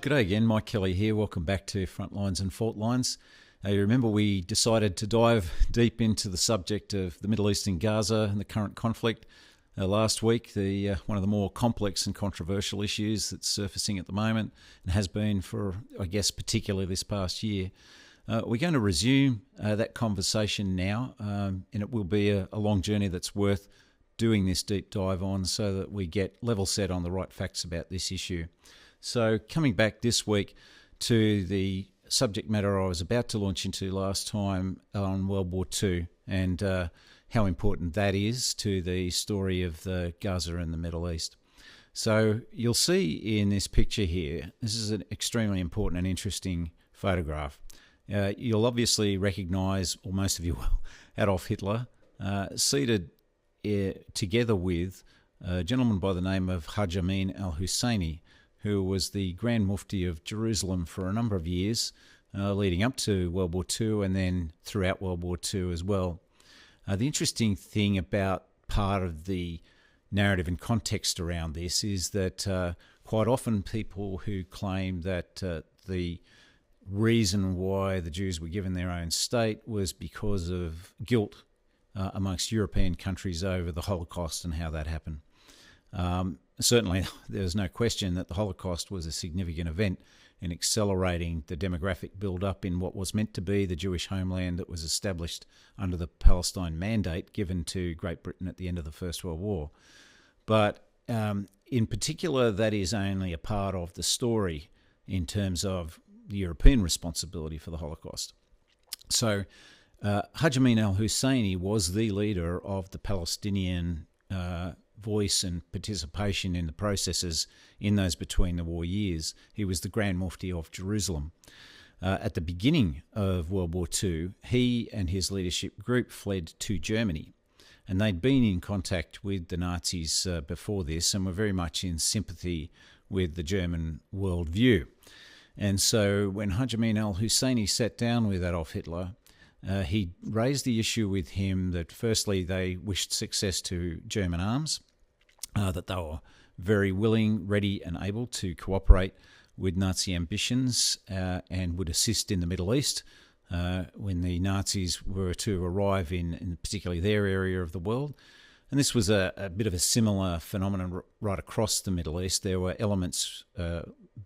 G'day again, Mike Kelly here. Welcome back to Frontlines and Faultlines. You remember we decided to dive deep into the subject of the Middle East and Gaza and the current conflict last week. One of the more complex and controversial issues that's surfacing at the moment and has been for, I guess, particularly this past year. We're going to resume that conversation now, and it will be a long journey that's worth doing this deep dive on so that we get level set on the right facts about this issue. So coming back this week to the subject matter I was about to launch into last time on World War II and how important that is to the story of the Gaza and the Middle East. So you'll see in this picture here, this is an extremely important and interesting photograph. You'll obviously recognise, or most of you will, Adolf Hitler, seated together with a gentleman by the name of Amin al-Husseini, who was the Grand Mufti of Jerusalem for a number of years, leading up to World War II and then throughout World War II as well. The interesting thing about part of the narrative and context around this is that quite often people who claim that the reason why the Jews were given their own state was because of guilt amongst European countries over the Holocaust and how that happened. Certainly, there's no question that the Holocaust was a significant event in accelerating the demographic build-up in what was meant to be the Jewish homeland that was established under the Palestine Mandate given to Great Britain at the end of the First World War. But in particular, that is only a part of the story in terms of the European responsibility for the Holocaust. So Amin al-Husseini was the leader of the Palestinian voice and participation in the processes in those between the war years. He was the Grand Mufti of Jerusalem. At the beginning of World War II, he and his leadership group fled to Germany, and they'd been in contact with the Nazis before this and were very much in sympathy with the German worldview. And so when Amin al-Husseini sat down with Adolf Hitler, he raised the issue with him that firstly they wished success to German arms, that they were very willing, ready and able to cooperate with Nazi ambitions and would assist in the Middle East when the Nazis were to arrive in particularly their area of the world. And this was a bit of a similar phenomenon right across the Middle East. There were elements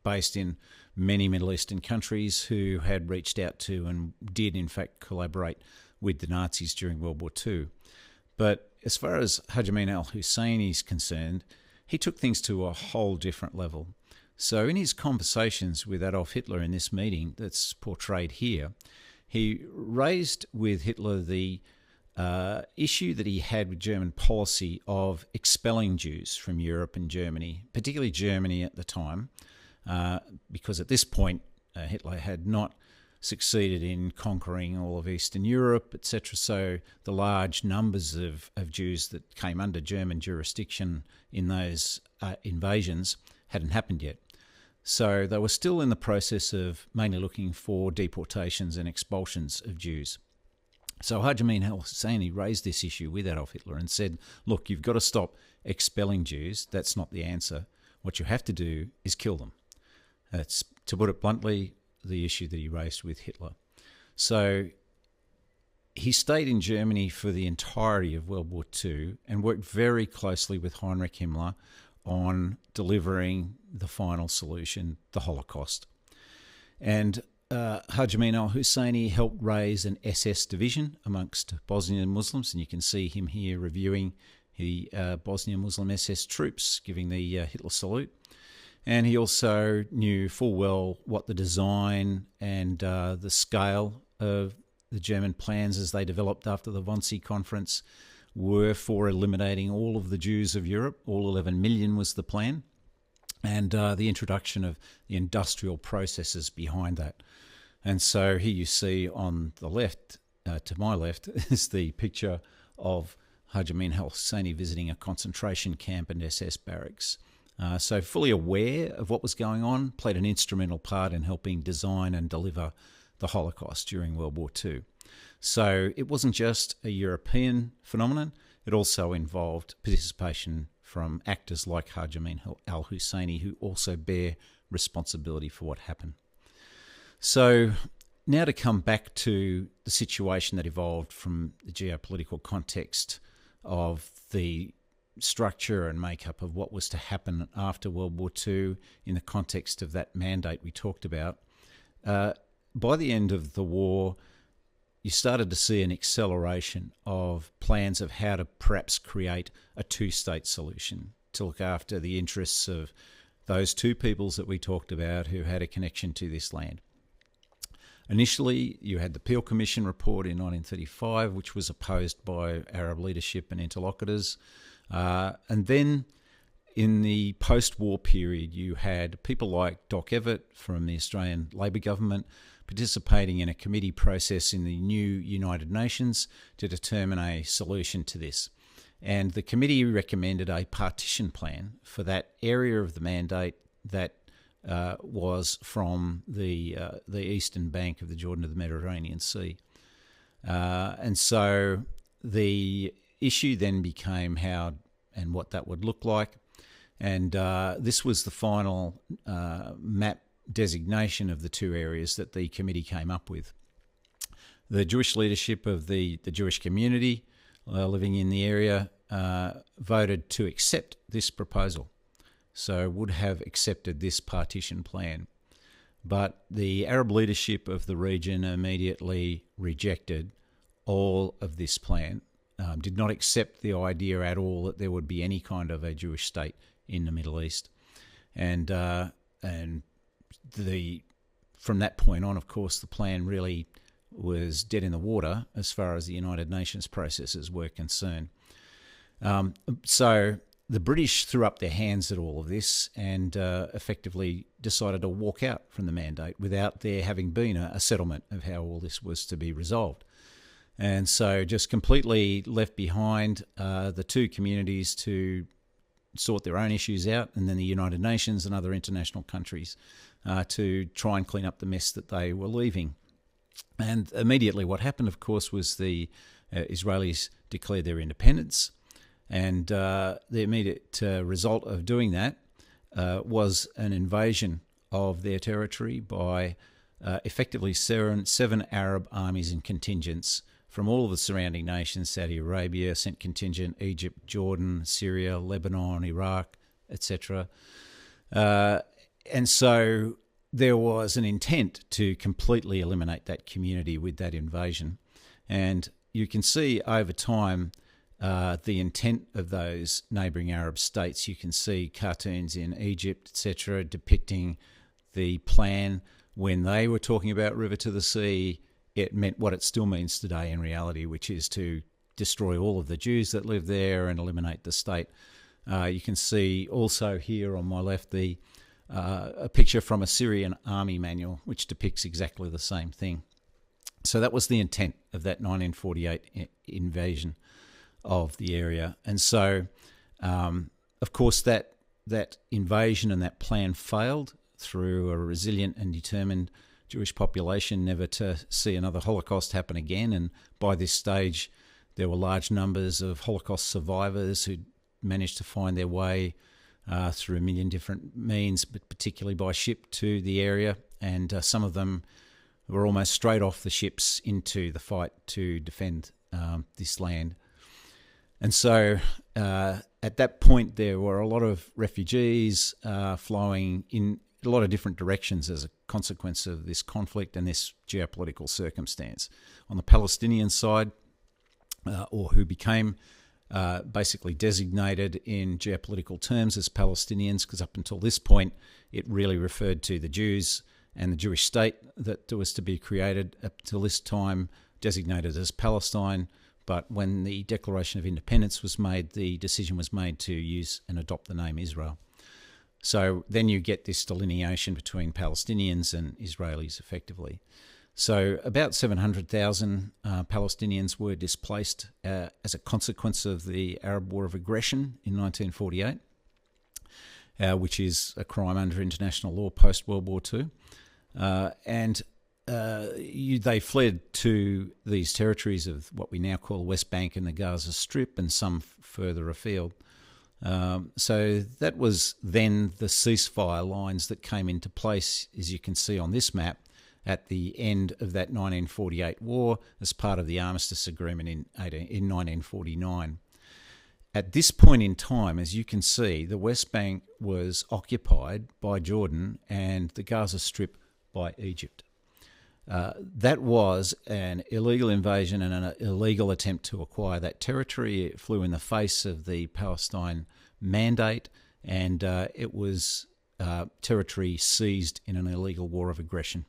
based in many Middle Eastern countries who had reached out to and did in fact collaborate with the Nazis during World War II. But as far as Amin al-Husseini is concerned, he took things to a whole different level. So in his conversations with Adolf Hitler in this meeting that's portrayed here, he raised with Hitler the issue that he had with German policy of expelling Jews from Europe and Germany, particularly Germany at the time, because at this point Hitler had not succeeded in conquering all of Eastern Europe, etc. So the large numbers of Jews that came under German jurisdiction in those invasions hadn't happened yet. So they were still in the process of mainly looking for deportations and expulsions of Jews. So Amin al-Husseini raised this issue with Adolf Hitler and said, look, you've got to stop expelling Jews. That's not the answer. What you have to do is kill them. That's, to put it bluntly, the issue that he raised with Hitler. So he stayed in Germany for the entirety of World War II and worked very closely with Heinrich Himmler on delivering the final solution, the Holocaust. And Amin al-Husseini helped raise an SS division amongst Bosnian Muslims, and you can see him here reviewing the Bosnian Muslim SS troops giving the Hitler salute. And he also knew full well what the design and the scale of the German plans as they developed after the Wannsee Conference were for eliminating all of the Jews of Europe. All 11 million was the plan, and the introduction of the industrial processes behind that. And so here you see on the left, to my left, is the picture of Amin al-Husseini visiting a concentration camp and SS barracks. So fully aware of what was going on, played an instrumental part in helping design and deliver the Holocaust during World War II. So it wasn't just a European phenomenon, it also involved participation from actors like Amin al-Husseini, who also bear responsibility for what happened. So now to come back to the situation that evolved from the geopolitical context of the structure and makeup of what was to happen after World War II in the context of that mandate we talked about. By the end of the war, you started to see an acceleration of plans of how to perhaps create a two-state solution to look after the interests of those two peoples that we talked about who had a connection to this land. Initially, you had the Peel Commission report in 1935, which was opposed by Arab leadership and interlocutors. And then in the post-war period, you had people like Doc Evatt from the Australian Labor government participating in a committee process in the new United Nations to determine a solution to this. And the committee recommended a partition plan for that area of the mandate that was from the eastern bank of the Jordan to the Mediterranean Sea. And so the issue then became how and what that would look like. And this was the final map designation of the two areas that the committee came up with. The Jewish leadership of the Jewish community living in the area voted to accept this proposal, so would have accepted this partition plan. But the Arab leadership of the region immediately rejected all of this plan, did not accept the idea at all that there would be any kind of a Jewish state in the Middle East. And from that point on, of course, the plan really was dead in the water as far as the United Nations processes were concerned. So the British threw up their hands at all of this and effectively decided to walk out from the mandate without there having been a settlement of how all this was to be resolved. And so just completely left behind the two communities to sort their own issues out, and then the United Nations and other international countries to try and clean up the mess that they were leaving. And immediately what happened, of course, was the Israelis declared their independence. And the immediate result of doing that was an invasion of their territory by effectively seven Arab armies and contingents from all of the surrounding nations. Saudi Arabia sent contingent, Egypt, Jordan, Syria, Lebanon, Iraq, etc. And so there was an intent to completely eliminate that community with that invasion. And you can see over time the intent of those neighbouring Arab states. You can see cartoons in Egypt, etc., depicting the plan. When they were talking about river to the sea, it meant what it still means today in reality, which is to destroy all of the Jews that live there and eliminate the state. You can see also here on my left a picture from a Syrian army manual, which depicts exactly the same thing. So that was the intent of that 1948 invasion of the area. And so, of course, that invasion and that plan failed through a resilient and determined Jewish population never to see another Holocaust happen again. And by this stage, there were large numbers of Holocaust survivors who managed to find their way through a million different means, but particularly by ship to the area. And some of them were almost straight off the ships into the fight to defend this land. And so at that point, there were a lot of refugees flowing in a lot of different directions as a consequence of this conflict and this geopolitical circumstance. On the Palestinian side, or who became basically designated in geopolitical terms as Palestinians, because up until this point, it really referred to the Jews and the Jewish state that was to be created. Up till this time, designated as Palestine. But when the Declaration of Independence was made, the decision was made to use and adopt the name Israel. So then you get this delineation between Palestinians and Israelis effectively. So about 700,000 Palestinians were displaced as a consequence of the Arab War of Aggression in 1948, which is a crime under international law post-World War II. They fled to these territories of what we now call West Bank and the Gaza Strip and some further afield. So that was then the ceasefire lines that came into place, as you can see on this map, at the end of that 1948 war as part of the Armistice Agreement in 1949. At this point in time, as you can see, the West Bank was occupied by Jordan and the Gaza Strip by Egypt. That was an illegal invasion and an illegal attempt to acquire that territory. It flew in the face of the Palestine Mandate, and it was territory seized in an illegal war of aggression.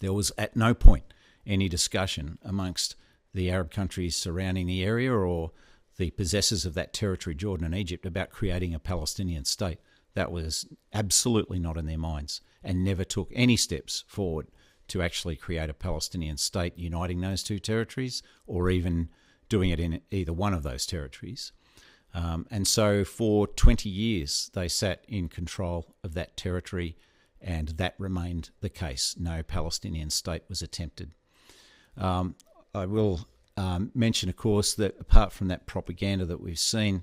There was at no point any discussion amongst the Arab countries surrounding the area or the possessors of that territory, Jordan and Egypt, about creating a Palestinian state. That was absolutely not in their minds, and never took any steps forward to actually create a Palestinian state uniting those two territories, or even doing it in either one of those territories. And so for 20 years, they sat in control of that territory, and that remained the case. No Palestinian state was attempted. I will mention, of course, that apart from that propaganda that we've seen,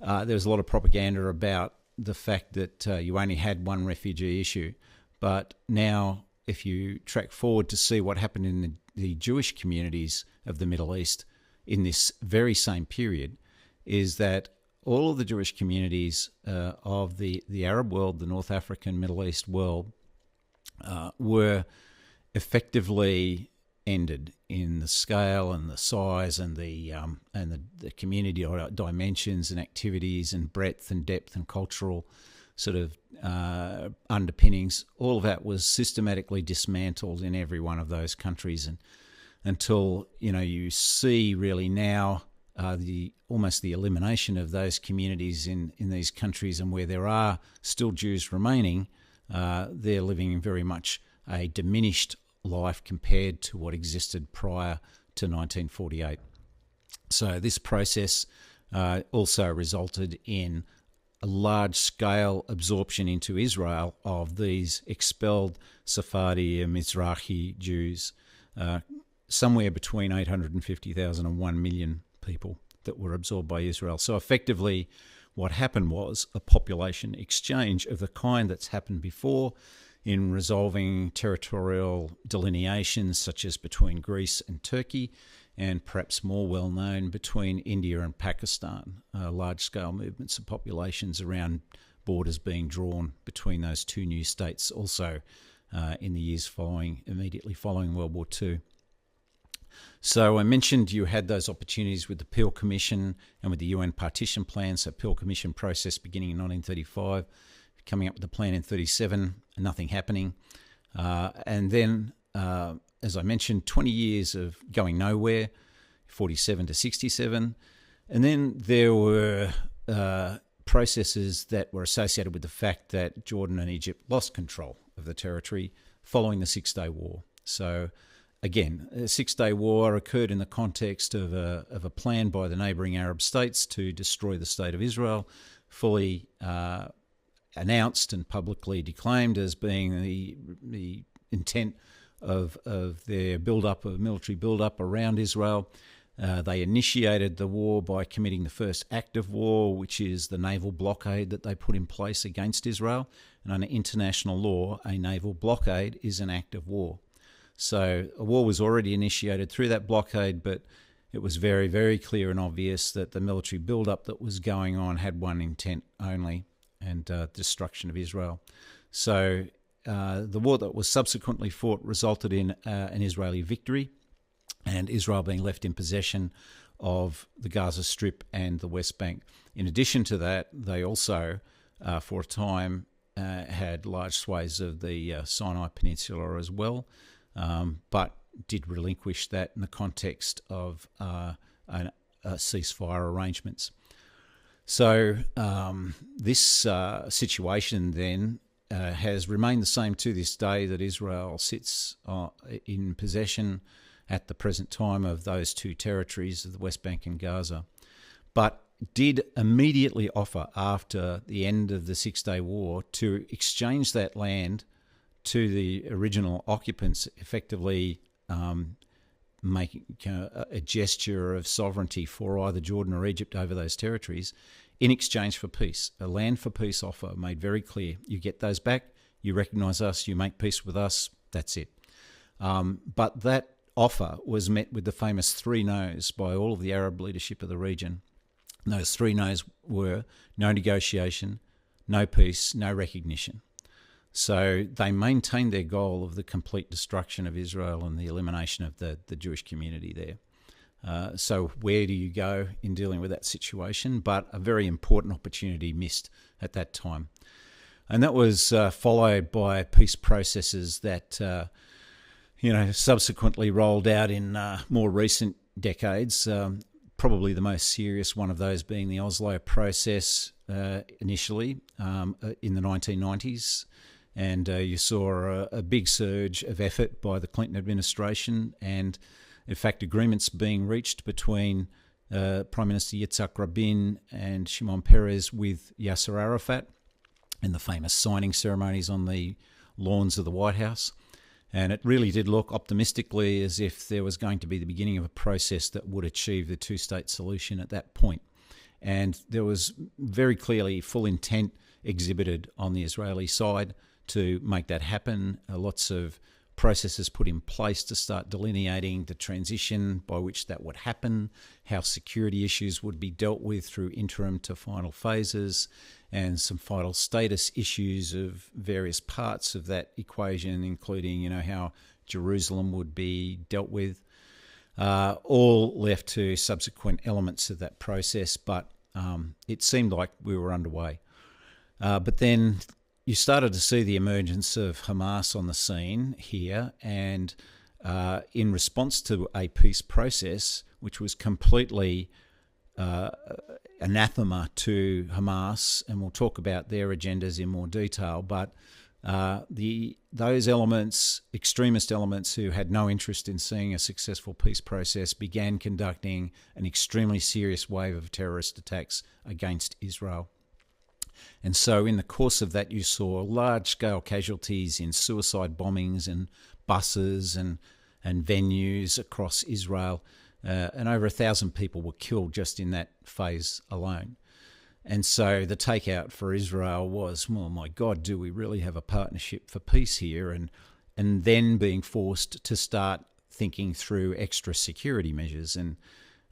there's a lot of propaganda about the fact that you only had one refugee issue. But now, if you track forward to see what happened in the Jewish communities of the Middle East in this very same period, is that all of the Jewish communities of the Arab world, the North African, Middle East world, were effectively ended in the scale and the size and the community dimensions and activities and breadth and depth and cultural sort of underpinnings. All of that was systematically dismantled in every one of those countries, and until you see really now almost the elimination of those communities in these countries, and where there are still Jews remaining, they're living in very much a diminished life compared to what existed prior to 1948. So this process also resulted in a large-scale absorption into Israel of these expelled Sephardi and Mizrahi Jews, somewhere between 850,000 and 1 million people that were absorbed by Israel. So effectively, what happened was a population exchange of the kind that's happened before in resolving territorial delineations, such as between Greece and Turkey, and perhaps more well known between India and Pakistan, large-scale movements of populations around borders being drawn between those two new states, also in the years immediately following World War II. So I mentioned you had those opportunities with the Peel Commission and with the UN Partition Plan. So Peel Commission process beginning in 1935, coming up with a plan in 1937, nothing happening. And then, as I mentioned, 20 years of going nowhere, 47 to 67. And then there were processes that were associated with the fact that Jordan and Egypt lost control of the territory following the Six-Day War. So again, the Six-Day War occurred in the context of a plan by the neighbouring Arab states to destroy the State of Israel, fully announced and publicly declaimed as being the intent of their military build-up around Israel. They initiated the war by committing the first act of war, which is the naval blockade that they put in place against Israel. And under international law, a naval blockade is an act of war. So a war was already initiated through that blockade, but it was very, very clear and obvious that the military build-up that was going on had one intent only, and destruction of Israel. So the war that was subsequently fought resulted in an Israeli victory, and Israel being left in possession of the Gaza Strip and the West Bank. In addition to that, they also, for a time, had large swathes of the Sinai Peninsula as well, but did relinquish that in the context of ceasefire arrangements. So this situation then has remained the same to this day, that Israel sits in possession at the present time of those two territories, of the West Bank and Gaza, but did immediately offer, after the end of the Six-Day War, to exchange that land to the original occupants, effectively making a gesture of sovereignty for either Jordan or Egypt over those territories, in exchange for peace. A land for peace offer made very clear. You get those back, you recognise us, you make peace with us, that's it. But that offer was met with the famous three no's by all of the Arab leadership of the region. And those three no's were no negotiation, no peace, no recognition. So they maintained their goal of the complete destruction of Israel and the elimination of the Jewish community there. So where do you go in dealing with that situation? But a very important opportunity missed at that time. And that was followed by peace processes that subsequently rolled out in more recent decades. Probably the most serious one of those being the Oslo process initially in the 1990s. And you saw a big surge of effort by the Clinton administration and, in fact, agreements being reached between Prime Minister Yitzhak Rabin and Shimon Peres with Yasser Arafat and the famous signing ceremonies on the lawns of the White House. And it really did look optimistically as if there was going to be the beginning of a process that would achieve the two-state solution at that point. And there was very clearly full intent exhibited on the Israeli side to make that happen. Lots of processes put in place to start delineating the transition by which that would happen, how security issues would be dealt with through interim to final phases, and some final status issues of various parts of that equation, including, how Jerusalem would be dealt with, all left to subsequent elements of that process. But it seemed like we were underway. But then you started to see the emergence of Hamas on the scene here, and in response to a peace process, which was completely anathema to Hamas, and we'll talk about their agendas in more detail, but those elements, extremist elements who had no interest in seeing a successful peace process, began conducting an extremely serious wave of terrorist attacks against Israel. And so in the course of that, you saw large-scale casualties in suicide bombings and buses and venues across Israel, and over 1,000 people were killed just in that phase alone. And so the takeout for Israel was, well, my God, do we really have a partnership for peace here? And then being forced to start thinking through extra security measures. And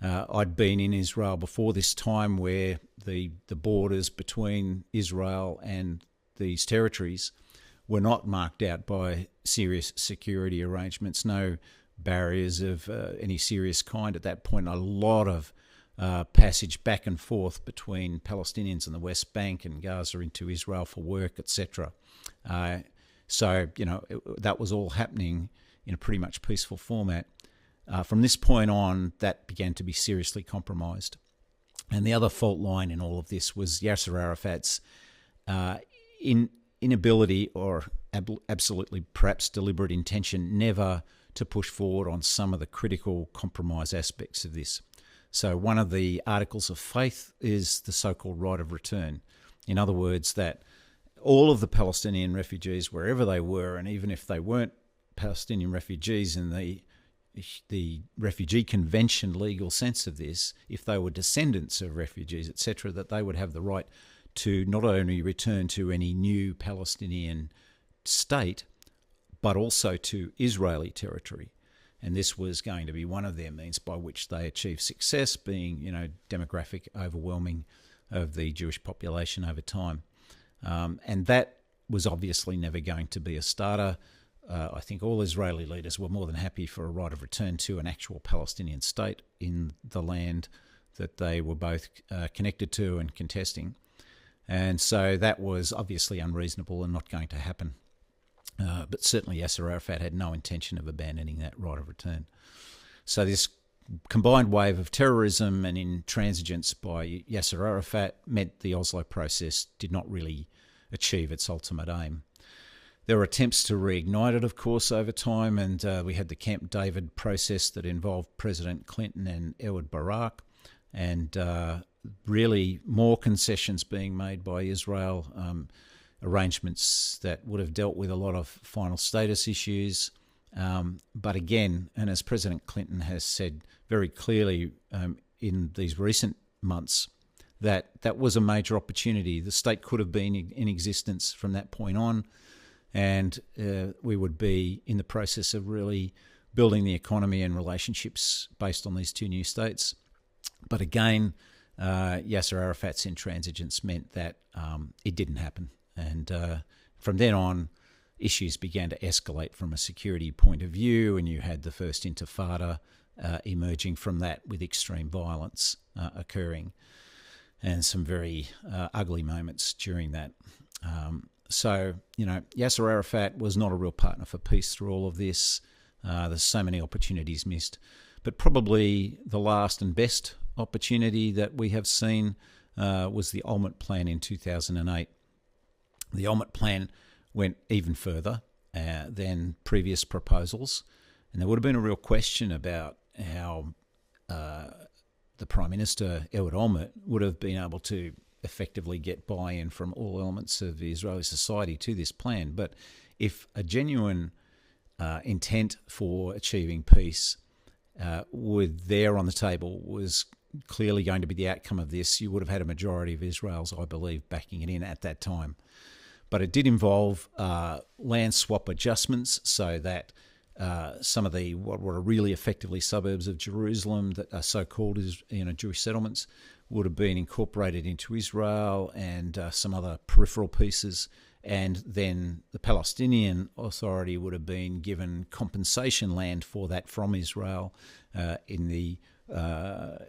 I'd been in Israel before this time, where the borders between Israel and these territories were not marked out by serious security arrangements, no barriers of any serious kind at that point. A lot of passage back and forth between Palestinians and the West Bank and Gaza into Israel for work, etc. So, that was all happening in a pretty much peaceful format. From this point on, that began to be seriously compromised. And the other fault line in all of this was Yasser Arafat's inability, or absolutely perhaps deliberate intention, never to push forward on some of the critical compromise aspects of this. So one of the articles of faith is the so-called right of return. In other words, that all of the Palestinian refugees, wherever they were, and even if they weren't Palestinian refugees in the Refugee Convention legal sense of this, if they were descendants of refugees, etc., that they would have the right to not only return to any new Palestinian state, but also to Israeli territory. And this was going to be one of their means by which they achieved success, being, demographic overwhelming of the Jewish population over time. And that was obviously never going to be a starter. I think all Israeli leaders were more than happy for a right of return to an actual Palestinian state in the land that they were both connected to and contesting. And so that was obviously unreasonable and not going to happen. But certainly Yasser Arafat had no intention of abandoning that right of return. So this combined wave of terrorism and intransigence by Yasser Arafat meant the Oslo process did not really achieve its ultimate aim. There were attempts to reignite it, of course, over time, and we had the Camp David process that involved President Clinton and Ehud Barak, and really more concessions being made by Israel, arrangements that would have dealt with a lot of final status issues. But again, and as President Clinton has said very clearly in these recent months, that was a major opportunity. The state could have been in existence from that point on, and we would be in the process of really building the economy and relationships based on these two new states. But again, Yasser Arafat's intransigence meant that it didn't happen. And from then on, issues began to escalate from a security point of view, and you had the first intifada emerging from that with extreme violence occurring and some very ugly moments during that. So, Yasser Arafat was not a real partner for peace through all of this. There's so many opportunities missed. But probably the last and best opportunity that we have seen was the Olmert Plan in 2008. The Olmert Plan went even further than previous proposals, and there would have been a real question about how the Prime Minister, Ehud Olmert, would have been able to effectively get buy-in from all elements of Israeli society to this plan. But if a genuine intent for achieving peace there on the table was clearly going to be the outcome of this, you would have had a majority of Israelis, I believe, backing it in at that time. But it did involve land swap adjustments so that some of the what were really effectively suburbs of Jerusalem that are so-called Jewish settlements would have been incorporated into Israel, and some other peripheral pieces. And then the Palestinian Authority would have been given compensation land for that from Israel in the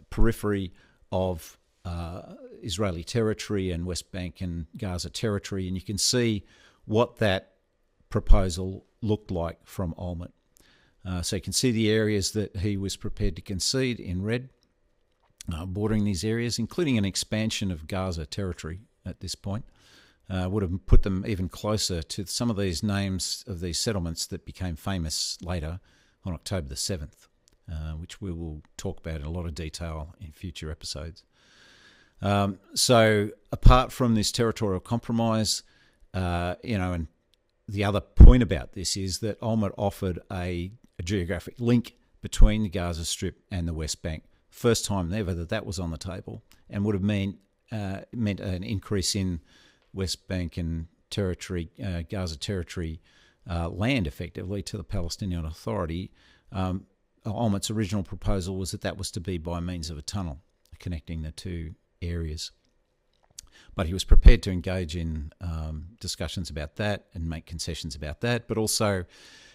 periphery of Israeli territory and West Bank and Gaza territory. And you can see what that proposal looked like from Olmert. So you can see the areas that he was prepared to concede in red, bordering these areas, including an expansion of Gaza territory at this point. Would have put them even closer to some of these names of these settlements that became famous later on October the 7th, which we will talk about in a lot of detail in future episodes. So apart from this territorial compromise, and the other point about this is that Olmert offered a geographic link between the Gaza Strip and the West Bank. First time ever that was on the table, and would have meant an increase in West Bank and territory, Gaza territory land effectively to the Palestinian Authority. Olmert's original proposal was that was to be by means of a tunnel connecting the two areas. But he was prepared to engage in discussions about that and make concessions about that, but also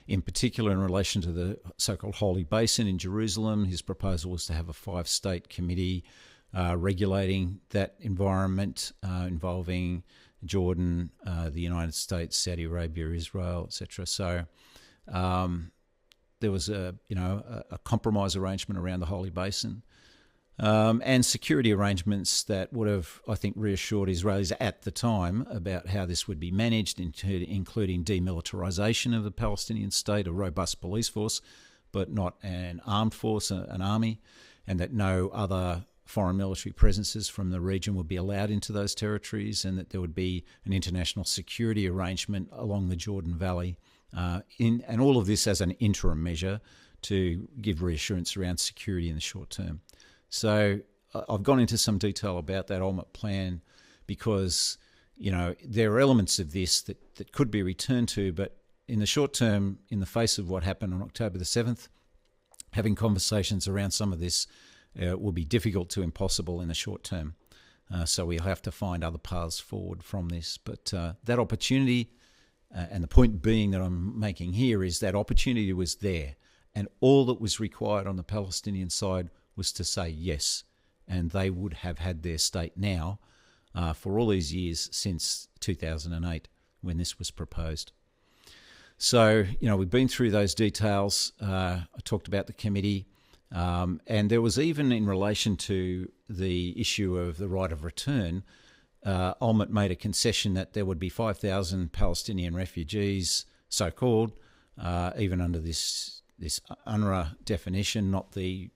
in particular in relation to the so-called Holy Basin in Jerusalem. His proposal was to have a 5-state committee regulating that environment, involving Jordan, the United States, Saudi Arabia, Israel, etc. So there was a compromise arrangement around the Holy Basin, and security arrangements that would have, I think, reassured Israelis at the time about how this would be managed, including demilitarization of the Palestinian state, a robust police force, but not an armed force, an army, and that no other foreign military presences from the region would be allowed into those territories, and that there would be an international security arrangement along the Jordan Valley, and all of this as an interim measure to give reassurance around security in the short term. So I've gone into some detail about that Olmert Plan because, there are elements of this that could be returned to, but in the short term, in the face of what happened on October the 7th, having conversations around some of this will be difficult to impossible in the short term. So we'll have to find other paths forward from this. But that opportunity, and the point being that I'm making here, is that opportunity was there, and all that was required on the Palestinian side was to say yes, and they would have had their state now for all these years since 2008 when this was proposed. So, we've been through those details. I talked about the committee, and there was even in relation to the issue of the right of return, Olmert made a concession that there would be 5,000 Palestinian refugees, so-called, even under this UNRWA definition, not the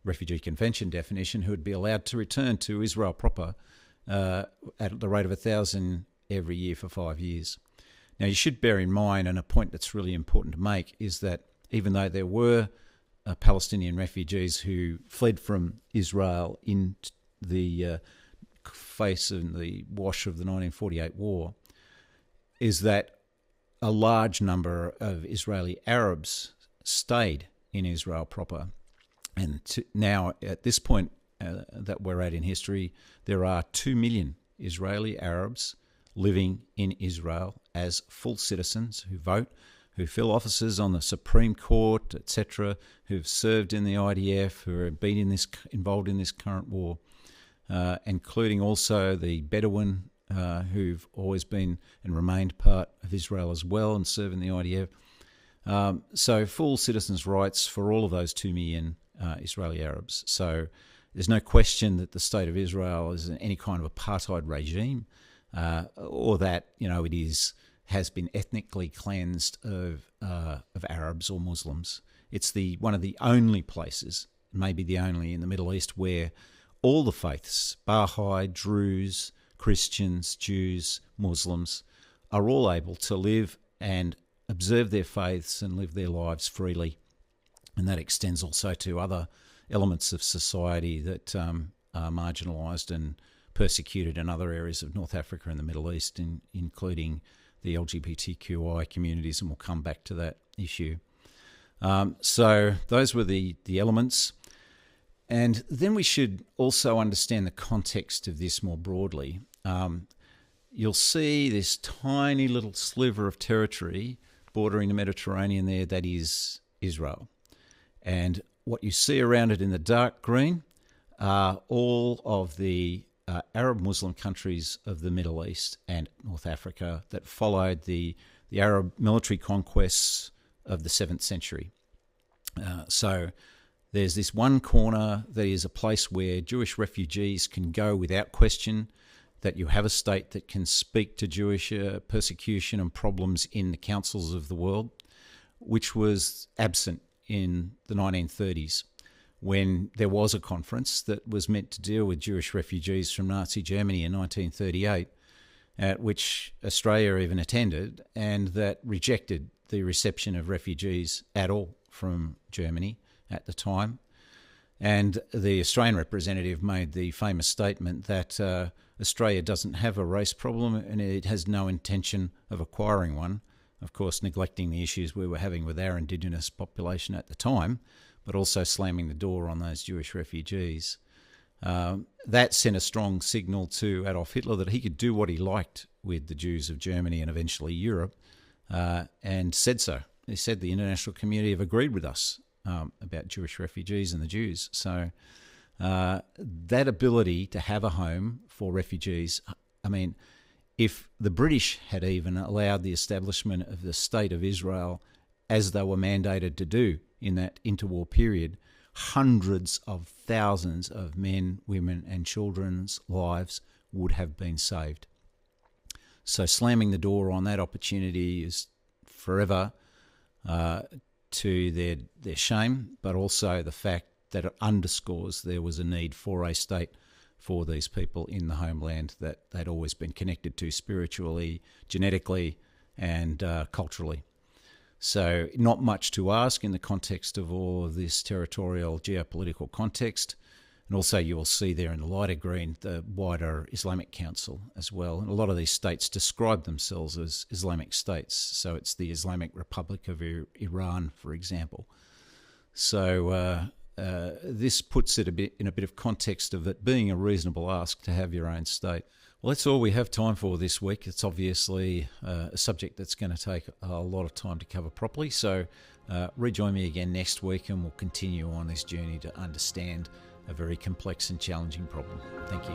Refugee Convention definition, who would be allowed to return to Israel proper at the rate of 1,000 every year for 5 years. Now, you should bear in mind, and a point that's really important to make, is that even though there were Palestinian refugees who fled from Israel in the face in the wash of the 1948 war is that a large number of Israeli Arabs stayed in Israel proper. And now, at this point that we're at in history, there are 2 million Israeli Arabs living in Israel as full citizens who vote, who fill offices on the Supreme Court, etc., who've served in the IDF, who have been involved in this current war, including also the Bedouin, who've always been and remained part of Israel as well and serve in the IDF. So full citizens' rights for all of those 2 million Israeli Arabs. So there's no question that the State of Israel is any kind of apartheid regime, or that it has been ethnically cleansed of Arabs or Muslims. It's one of the only places, maybe the only in the Middle East, where all the faiths, Baha'i, Druze, Christians, Jews, Muslims, are all able to live and observe their faiths and live their lives freely. And that extends also to other elements of society that are marginalised and persecuted in other areas of North Africa and the Middle East, including the LGBTQI communities, and we'll come back to that issue. So those were the elements. And then we should also understand the context of this more broadly. You'll see this tiny little sliver of territory bordering the Mediterranean there, that is Israel. And what you see around it in the dark green are all of the Arab Muslim countries of the Middle East and North Africa that followed the Arab military conquests of the 7th century. So there's this one corner that is a place where Jewish refugees can go without question, that you have a state that can speak to Jewish persecution and problems in the councils of the world, which was absent in the 1930s, when there was a conference that was meant to deal with Jewish refugees from Nazi Germany in 1938, at which Australia even attended, and that rejected the reception of refugees at all from Germany at the time. And the Australian representative made the famous statement that Australia doesn't have a race problem and it has no intention of acquiring one, of course neglecting the issues we were having with our Indigenous population at the time, but also slamming the door on those Jewish refugees. That sent a strong signal to Adolf Hitler that he could do what he liked with the Jews of Germany and eventually Europe, and said so. He said the international community have agreed with us about Jewish refugees and the Jews. So that ability to have a home for refugees, I mean, if the British had even allowed the establishment of the State of Israel as they were mandated to do in that interwar period, hundreds of thousands of men, women and children's lives would have been saved. So slamming the door on that opportunity is forever to their shame, but also the fact that it underscores there was a need for a state for these people in the homeland that they'd always been connected to spiritually, genetically and culturally. So not much to ask in the context of all of this territorial geopolitical context. And also you will see there in the lighter green the wider Islamic Council as well. And a lot of these states describe themselves as Islamic states. So it's the Islamic Republic of Iran, for example. So this puts it in a bit of context of it being a reasonable ask to have your own state. Well, that's all we have time for this week. It's obviously a subject that's going to take a lot of time to cover properly. So rejoin me again next week and we'll continue on this journey to understand a very complex and challenging problem. Thank you.